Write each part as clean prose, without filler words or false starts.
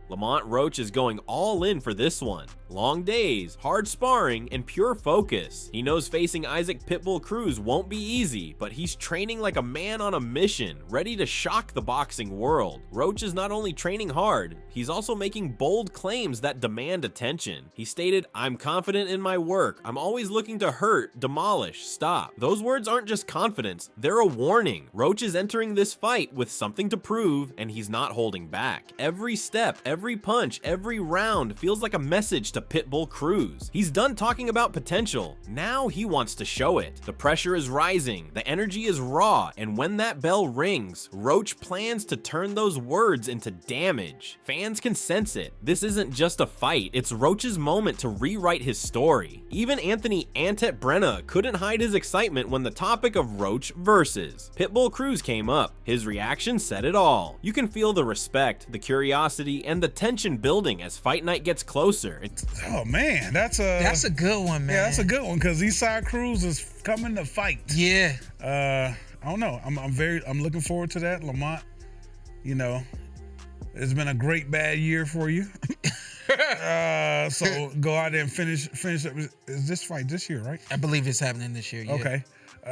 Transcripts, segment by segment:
Lamont Roach is going all in for this one. Long days, hard sparring, and pure focus. He knows facing Isaac Pitbull Cruz won't be easy, but he's training like a man on a mission, ready to shock the boxing world. Roach is not only training hard, he's also making bold claims that demand attention. He stated, "I'm confident in my work. I'm always looking to hurt, demolish, stop." Those words aren't just confidence, they're a warning. Roach is entering this fight with something to prove, and he's not holding back. Every step, every punch, every round feels like a message to Pitbull Cruz. He's done talking about potential. Now he wants to show it. The pressure is rising, the energy is raw, and when that bell rings, Roach plans to turn those words into damage. Fans can sense it. This isn't just a fight, it's Roach's moment to rewrite his story. Even Anthony Antet Brenna couldn't hide his excitement when the topic of Roach versus Pitbull Cruz came up. His reaction said it all. You can feel the respect, the curiosity, and the tension building as fight night gets closer. Oh man, that's a good one, man. Yeah, that's a good one because Eastside Cruz is coming to fight. Yeah. I don't know. I'm looking forward to that, Lamont. You know, it's been a great bad year for you. So go out there and finish up. Is this fight this year, right? I believe it's happening this year. Yeah. Okay.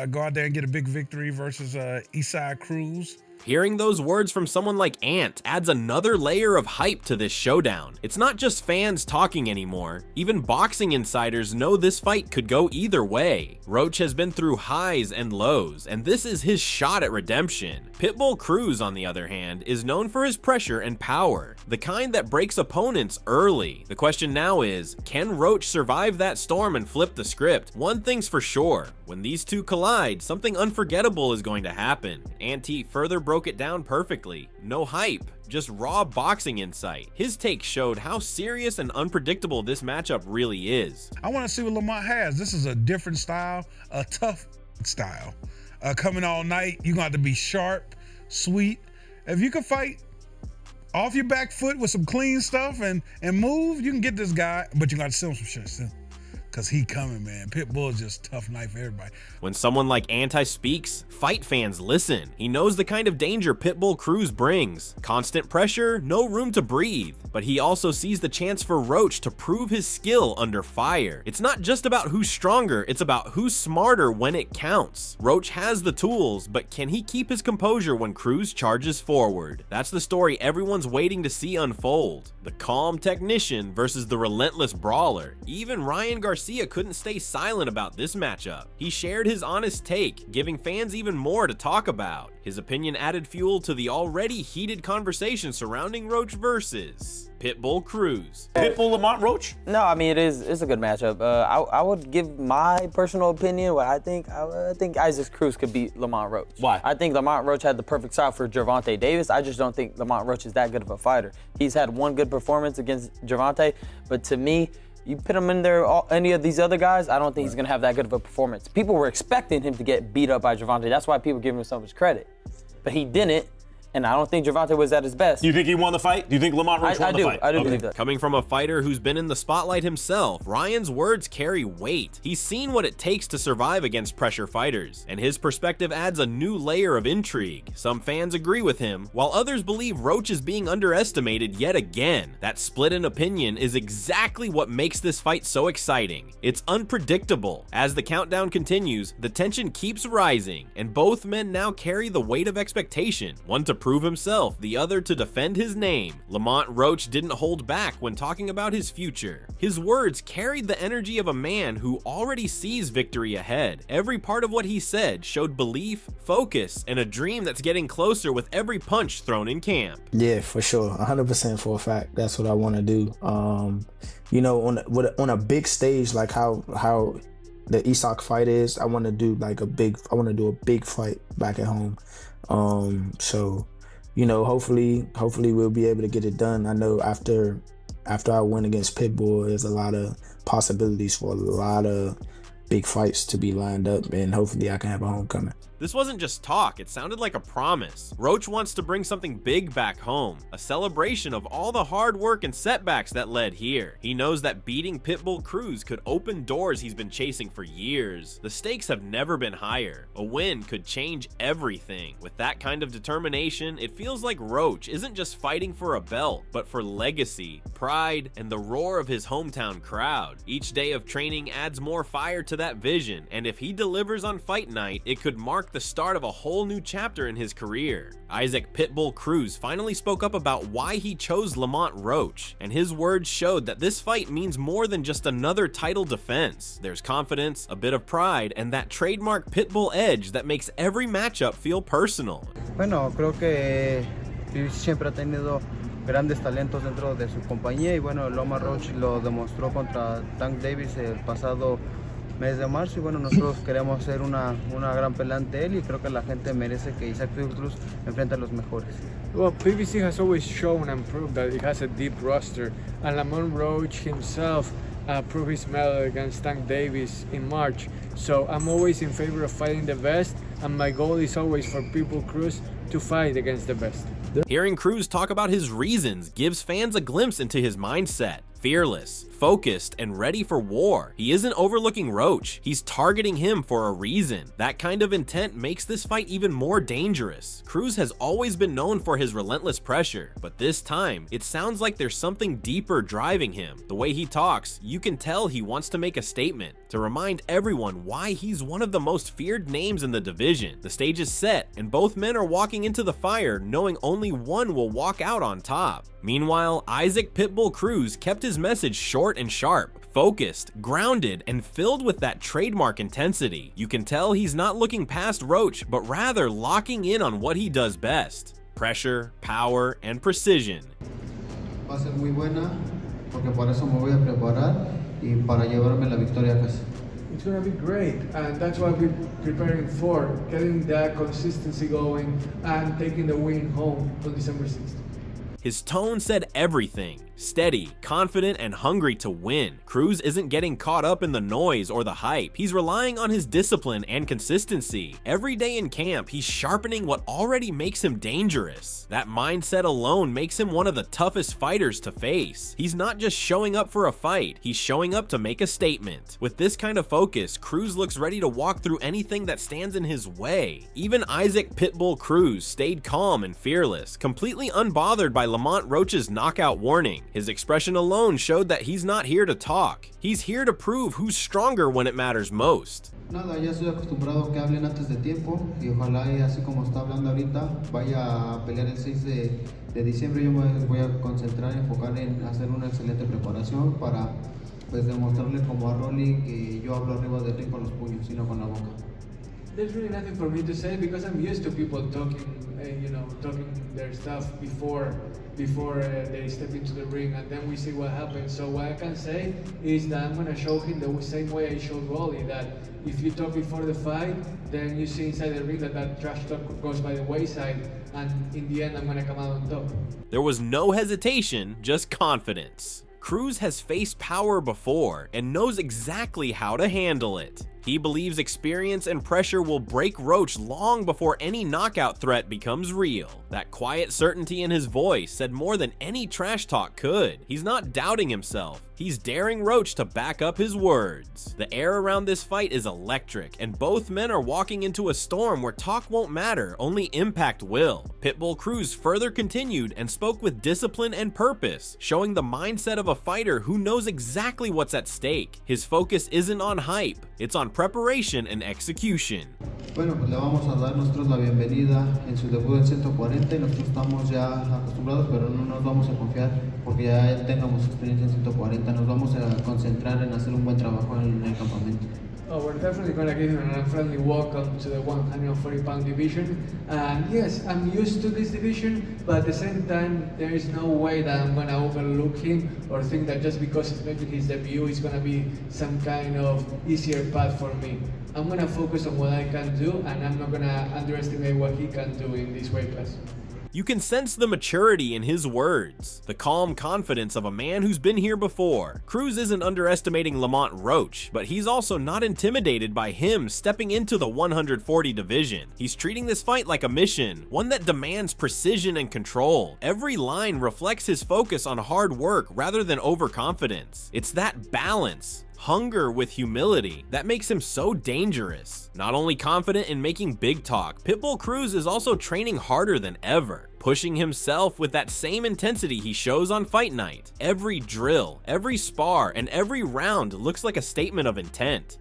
Go out there and get a big victory versus Eastside Cruz. Hearing those words from someone like Ant adds another layer of hype to this showdown. It's not just fans talking anymore. Even boxing insiders know this fight could go either way. Roach has been through highs and lows, and this is his shot at redemption. Pitbull Cruz, on the other hand, is known for his pressure and power, the kind that breaks opponents early. The question now is, can Roach survive that storm and flip the script? One thing's for sure, when these two collide, something unforgettable is going to happen. Ante further broke it down perfectly. No hype, just raw boxing insight. His take showed how serious and unpredictable this matchup really is. I want to see what Lamont has. This is a different style, a tough style. Coming all night, you're going to have to be sharp, sweet. If you can fight off your back foot with some clean stuff and move, you can get this guy, but you got to sell him some shit still. Because he coming, man. Pitbull is just tough night for everybody. When someone like Anti speaks, fight fans listen. He knows the kind of danger Pitbull Cruz brings. Constant pressure, no room to breathe. But he also sees the chance for Roach to prove his skill under fire. It's not just about who's stronger, it's about who's smarter when it counts. Roach has the tools, but can he keep his composure when Cruz charges forward? That's the story everyone's waiting to see unfold. The calm technician versus the relentless brawler. Even Ryan Garcia couldn't stay silent about this matchup. He shared his honest take, giving fans even more to talk about. His opinion added fuel to the already heated conversation surrounding Roach versus Pitbull Cruz. Pitbull Lamont Roach? No, I mean it's a good matchup. I would give my personal opinion. What I think Isaac Cruz could beat Lamont Roach. Why? I think Lamont Roach had the perfect style for Gervonta Davis. I just don't think Lamont Roach is that good of a fighter. He's had one good performance against Gervonta, but to me, you put him in there, any of these other guys, I don't think he's going to have that good of a performance. People were expecting him to get beat up by Gervonta. That's why people give him so much credit. But he didn't, and I don't think Gervonta was at his best. Do you think he won the fight? Do you think Lamont Roach won the fight? I do believe that. Coming from a fighter who's been in the spotlight himself, Ryan's words carry weight. He's seen what it takes to survive against pressure fighters, and his perspective adds a new layer of intrigue. Some fans agree with him, while others believe Roach is being underestimated yet again. That split in opinion is exactly what makes this fight so exciting. It's unpredictable. As the countdown continues, the tension keeps rising, and both men now carry the weight of expectation, one to prove himself, the other to defend his name. Lamont Roach didn't hold back when talking about his future. His words carried the energy of a man who already sees victory ahead. Every part of what he said showed belief, focus, and a dream that's getting closer with every punch thrown in camp. Yeah, for sure. 100% for a fact. That's what I want to do. You know, on a big stage like how the Isak fight is, I want to do a big fight back at home. So, you know, hopefully we'll be able to get it done. I know after I win against Pitbull, there's a lot of possibilities for a lot of big fights to be lined up, and hopefully I can have a homecoming. The This wasn't just talk, it sounded like a promise. Roach wants to bring something big back home, a celebration of all the hard work and setbacks that led here. He knows that beating Pitbull Cruz could open doors he's been chasing for years. The stakes have never been higher. A win could change everything. With that kind of determination, it feels like Roach isn't just fighting for a belt, but for legacy, pride, and the roar of his hometown crowd. Each day of training adds more fire to that vision, and if he delivers on fight night, it could mark the start of a whole new chapter in his career. Isaac Pitbull Cruz finally spoke up about why he chose Lamont Roach, and his words showed that this fight means more than just another title defense. There's confidence, a bit of pride, and that trademark Pitbull edge that makes every matchup feel personal. Bueno, creo que siempre ha tenido grandes talentos dentro de su compañía y bueno, Lamont Roach lo demostró contra Tank Davis el pasado mes de marzo y bueno, nosotros queremos hacer una gran pelea ante él y creo que la gente merece que Isaac Pitbull Cruz enfrente a los mejores. Well, PBC has always shown and proved that it has a deep roster, and Lamont Roach himself proved his medal against Tank Davis in March. So I'm always in favor of fighting the best, and my goal is always for Pitbull Cruz to fight against the best. Hearing Cruz talk about his reasons gives fans a glimpse into his mindset. Fearless, focused, and ready for war. He isn't overlooking Roach, he's targeting him for a reason. That kind of intent makes this fight even more dangerous. Cruz has always been known for his relentless pressure, but this time, it sounds like there's something deeper driving him. The way he talks, you can tell he wants to make a statement, to remind everyone why he's one of the most feared names in the division. The stage is set, and both men are walking into the fire knowing only one will walk out on top. Meanwhile, Isaac Pitbull Cruz kept his message short and sharp, focused, grounded, and filled with that trademark intensity. You can tell he's not looking past Roach, but rather locking in on what he does best: pressure, power, and precision. Va a ser muy buena porque para eso me voy a preparar y para llevarme la victoria a casa. It's gonna be great, and that's what we're preparing for, getting that consistency going and taking the win home on December 6th. His tone said everything. Steady, confident, and hungry to win. Cruz isn't getting caught up in the noise or the hype. He's relying on his discipline and consistency. Every day in camp, he's sharpening what already makes him dangerous. That mindset alone makes him one of the toughest fighters to face. He's not just showing up for a fight, he's showing up to make a statement. With this kind of focus, Cruz looks ready to walk through anything that stands in his way. Even Isaac Pitbull Cruz stayed calm and fearless, completely unbothered by Lamont Roach's knockout warning. His expression alone showed that he's not here to talk. He's here to prove who's stronger when it matters most. Nada, ya estoy acostumbrado que hablen antes de tiempo y ojalá y así como está hablando ahorita vaya a pelear el 6 de diciembre. Yo me voy a concentrar y enfocar en hacer una excelente preparación para pues demostrarle como a Rolly que yo hablo arriba del ring con los puños y no con la boca. There's really nothing for me to say because I'm used to people talking, talking their stuff before they step into the ring, and then we see what happens. So what I can say is that I'm gonna show him the same way I showed Rolly, that if you talk before the fight, then you see inside the ring that trash talk goes by the wayside, and in the end I'm gonna come out on top. There was no hesitation, just confidence. Cruz has faced power before and knows exactly how to handle it. He believes experience and pressure will break Roach long before any knockout threat becomes real. That quiet certainty in his voice said more than any trash talk could. He's not doubting himself. He's daring Roach to back up his words. The air around this fight is electric, and both men are walking into a storm where talk won't matter, only impact will. Pitbull Cruz further continued and spoke with discipline and purpose, showing the mindset of a fighter who knows exactly what's at stake. His focus isn't on hype, it's on preparation and execution. Bueno, pues le vamos a dar nosotros la bienvenida en su debut en 140 y nosotros estamos ya acostumbrados, pero no nos vamos a confiar porque ya tengamos experiencia en 140, nos vamos a concentrar en hacer un buen trabajo en el campamento. Oh, we're definitely going to give him an unfriendly welcome to the 140-pound division. And yes, I'm used to this division, but at the same time, there is no way that I'm going to overlook him or think that just because it's maybe his debut, it's going to be some kind of easier path for me. I'm going to focus on what I can do, and I'm not going to underestimate what he can do in this weight class. You can sense the maturity in his words, the calm confidence of a man who's been here before. Cruz isn't underestimating Lamont Roach, but he's also not intimidated by him stepping into the 140 division. He's treating this fight like a mission, one that demands precision and control. Every line reflects his focus on hard work rather than overconfidence. It's that balance, hunger with humility, that makes him so dangerous. Not only confident in making big talk, Pitbull Cruz is also training harder than ever, pushing himself with that same intensity he shows on fight night. Every drill, every spar, and every round looks like a statement of intent.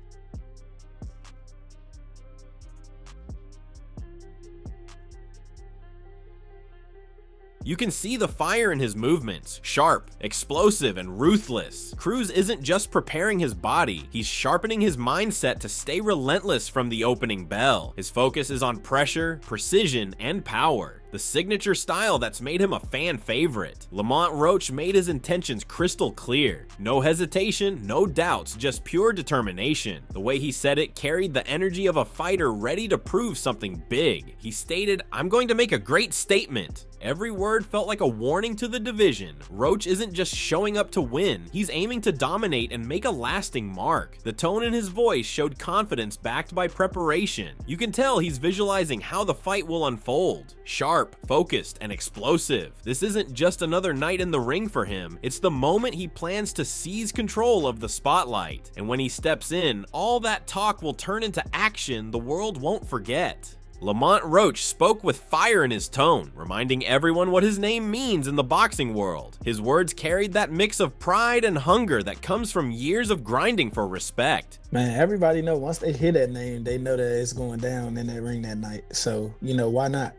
You can see the fire in his movements, sharp, explosive, and ruthless. Cruz isn't just preparing his body, he's sharpening his mindset to stay relentless from the opening bell. His focus is on pressure, precision, and power, the signature style that's made him a fan favorite. Lamont Roach made his intentions crystal clear. No hesitation, no doubts, just pure determination. The way he said it carried the energy of a fighter ready to prove something big. He stated, "I'm going to make a great statement." Every word felt like a warning to the division. Roach isn't just showing up to win, he's aiming to dominate and make a lasting mark. The tone in his voice showed confidence backed by preparation. You can tell he's visualizing how the fight will unfold. Sharp, focused, and explosive. This isn't just another night in the ring for him, it's the moment he plans to seize control of the spotlight. And when he steps in, all that talk will turn into action the world won't forget. Lamont Roach spoke with fire in his tone, reminding everyone what his name means in the boxing world. His words carried that mix of pride and hunger that comes from years of grinding for respect. Man, everybody know once they hear that name, they know that it's going down in that ring that night. So, why not?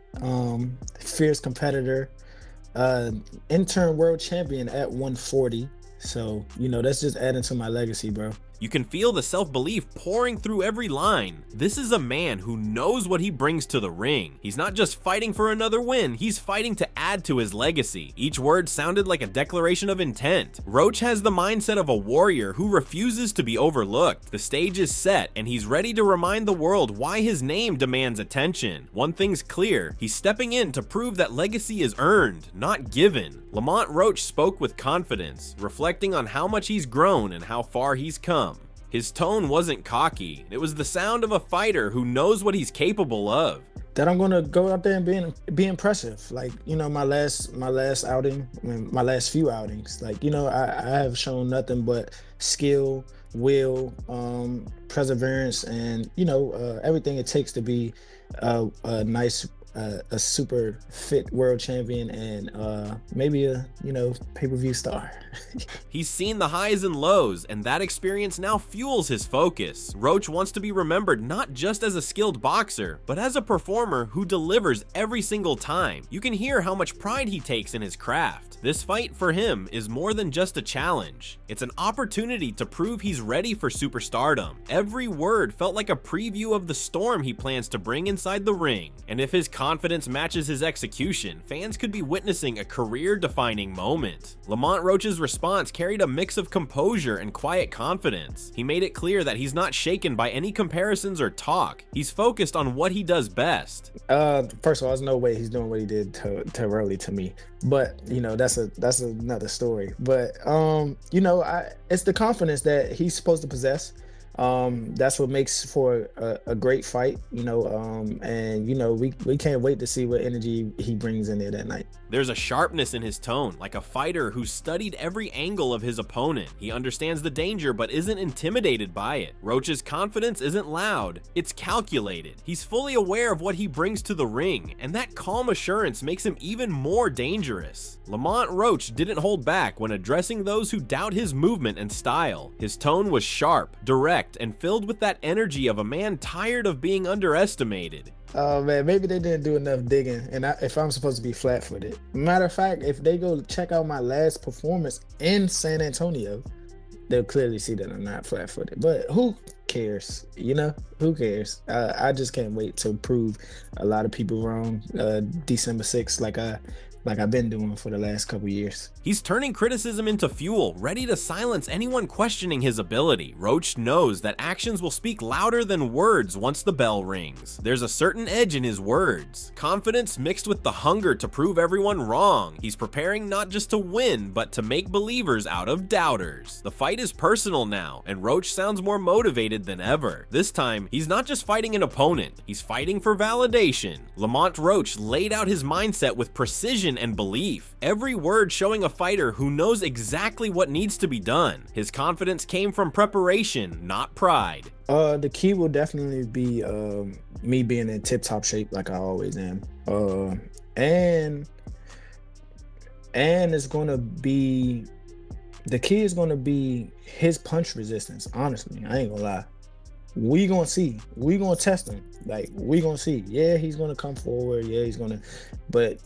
Fierce competitor, interim world champion at 140. So, that's just adding to my legacy, bro. You can feel the self-belief pouring through every line. This is a man who knows what he brings to the ring. He's not just fighting for another win, he's fighting to add to his legacy. Each word sounded like a declaration of intent. Roach has the mindset of a warrior who refuses to be overlooked. The stage is set, and he's ready to remind the world why his name demands attention. One thing's clear, he's stepping in to prove that legacy is earned, not given. Lamont Roach spoke with confidence, reflecting on how much he's grown and how far he's come. His tone wasn't cocky, it was the sound of a fighter who knows what he's capable of. That I'm gonna go out there and be impressive. Like, my last outing, my last few outings, like, I have shown nothing but skill, will, perseverance, and everything it takes to be a nice, a super fit world champion and maybe a pay-per-view star. He's seen the highs and lows, and that experience now fuels his focus. Roach wants to be remembered not just as a skilled boxer, but as a performer who delivers every single time. You can hear how much pride he takes in his craft. This fight for him is more than just a challenge. It's an opportunity to prove he's ready for superstardom. Every word felt like a preview of the storm he plans to bring inside the ring. And if his confidence matches his execution, fans could be witnessing a career-defining moment. Lamont Roach's response carried a mix of composure and quiet confidence. He made it clear that he's not shaken by any comparisons or talk. He's focused on what he does best. First of all, there's no way he's doing what he did to Rowley to me. But that's another story. But it's the confidence that he's supposed to possess. That's what makes for a great fight, and we can't wait to see what energy he brings in there that night. There's a sharpness in his tone, like a fighter who's studied every angle of his opponent. He understands the danger but isn't intimidated by it. Roach's confidence isn't loud, it's calculated. He's fully aware of what he brings to the ring, and that calm assurance makes him even more dangerous. Lamont Roach didn't hold back when addressing those who doubt his movement and style. His tone was sharp, direct, and filled with that energy of a man tired of being underestimated. Oh man, maybe they didn't do enough digging, and if I'm supposed to be flat-footed. Matter of fact, if they go check out my last performance in San Antonio, they'll clearly see that I'm not flat-footed. But who cares? Who cares? I just can't wait to prove a lot of people wrong. December 6th, like I like I've been doing for the last couple years. He's turning criticism into fuel, ready to silence anyone questioning his ability. Roach knows that actions will speak louder than words once the bell rings. There's a certain edge in his words, confidence mixed with the hunger to prove everyone wrong. He's preparing not just to win, but to make believers out of doubters. The fight is personal now, and Roach sounds more motivated than ever. This time, he's not just fighting an opponent, he's fighting for validation. Lamont Roach laid out his mindset with precision and belief, every word showing a fighter who knows exactly what needs to be done. His confidence came from preparation, not pride. The key will definitely be me being in tip-top shape like I always am. And it's gonna be, the key is gonna be his punch resistance. Honestly, I ain't gonna lie. We gonna see. We gonna test him. Like, we gonna see. Yeah, he's gonna come forward. Yeah, but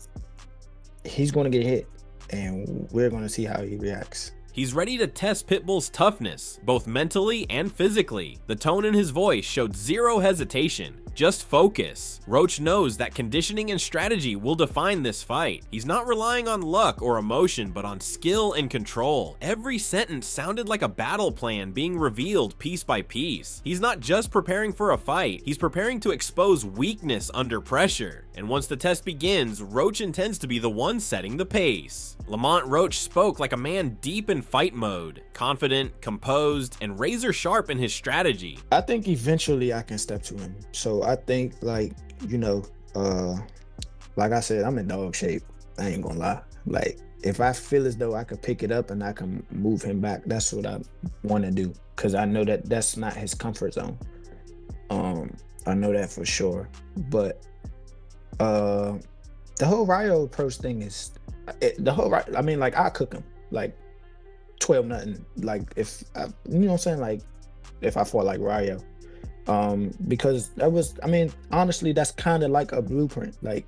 he's gonna get hit, and we're gonna see how he reacts. He's ready to test Pitbull's toughness, both mentally and physically. The tone in his voice showed zero hesitation, just focus. Roach knows that conditioning and strategy will define this fight. He's not relying on luck or emotion, but on skill and control. Every sentence sounded like a battle plan being revealed piece by piece. He's not just preparing for a fight, he's preparing to expose weakness under pressure. And once the test begins, Roach intends to be the one setting the pace. Lamont Roach spoke like a man deep in fight mode, confident, composed, and razor sharp in his strategy. I think eventually I can step to him. So I think, like, you know, like I said, I'm in dog shape. I ain't gonna lie. Like, if I feel as though I could pick it up and I can move him back, that's what I want to do. Because I know that that's not his comfort zone. I know that for sure. But the whole Rayo approach thing is, I mean, like, I cook him like 12-0. Like, if I, you know what I'm saying, like, if I fought like Rayo, because that was, I mean, honestly, that's kind of like a blueprint. Like,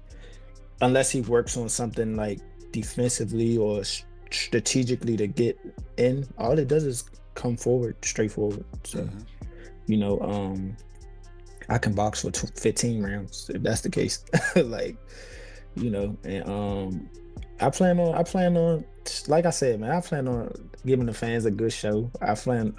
unless he works on something like defensively or strategically to get in, all it does is come forward, straightforward. So, you know, I can box for 15 rounds if that's the case. Like, you know, and I plan on, like I said, man, I plan on giving the fans a good show. I plan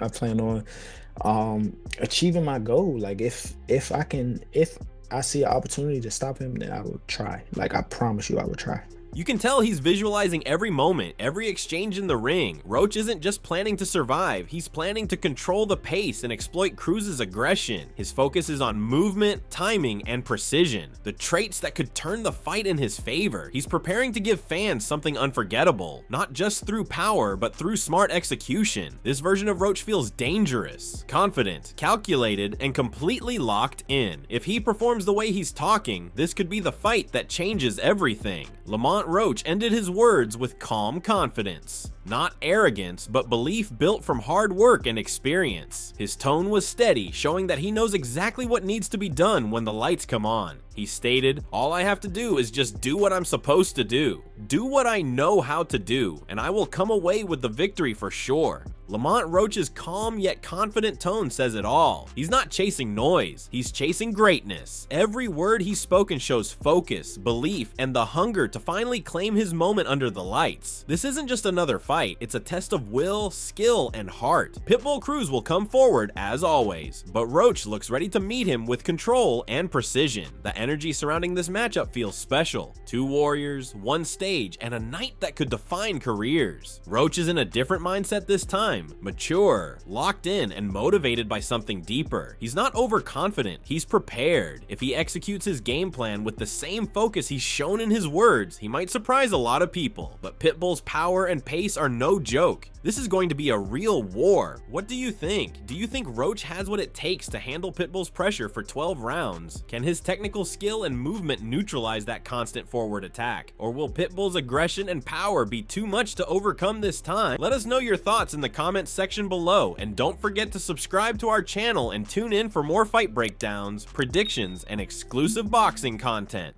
on achieving my goal. Like, if I see an opportunity to stop him, then I will try. Like, I promise you I will try. You can tell he's visualizing every moment, every exchange in the ring. Roach isn't just planning to survive, he's planning to control the pace and exploit Cruz's aggression. His focus is on movement, timing, and precision, the traits that could turn the fight in his favor. He's preparing to give fans something unforgettable, not just through power, but through smart execution. This version of Roach feels dangerous, confident, calculated, and completely locked in. If he performs the way he's talking, this could be the fight that changes everything. Lamont Roach ended his words with calm confidence. Not arrogance, but belief built from hard work and experience. His tone was steady, showing that he knows exactly what needs to be done when the lights come on. He stated, "All I have to do is just do what I'm supposed to do. Do what I know how to do, and I will come away with the victory for sure." Lamont Roach's calm yet confident tone says it all. He's not chasing noise, he's chasing greatness. Every word he's spoken shows focus, belief, and the hunger to finally claim his moment under the lights. This isn't just another fight, it's a test of will, skill, and heart. Pitbull Cruz will come forward as always, but Roach looks ready to meet him with control and precision. The energy surrounding this matchup feels special. Two warriors, one stage, and a night that could define careers. Roach is in a different mindset this time. Mature, locked in, and motivated by something deeper. He's not overconfident, he's prepared. If he executes his game plan with the same focus he's shown in his words, he might surprise a lot of people. But Pitbull's power and pace are no joke. This is going to be a real war. What do you think? Do you think Roach has what it takes to handle Pitbull's pressure for 12 rounds? Can his technical skill and movement neutralize that constant forward attack? Or will Pitbull's aggression and power be too much to overcome this time? Let us know your thoughts in the comments section below, and don't forget to subscribe to our channel and tune in for more fight breakdowns, predictions, and exclusive boxing content.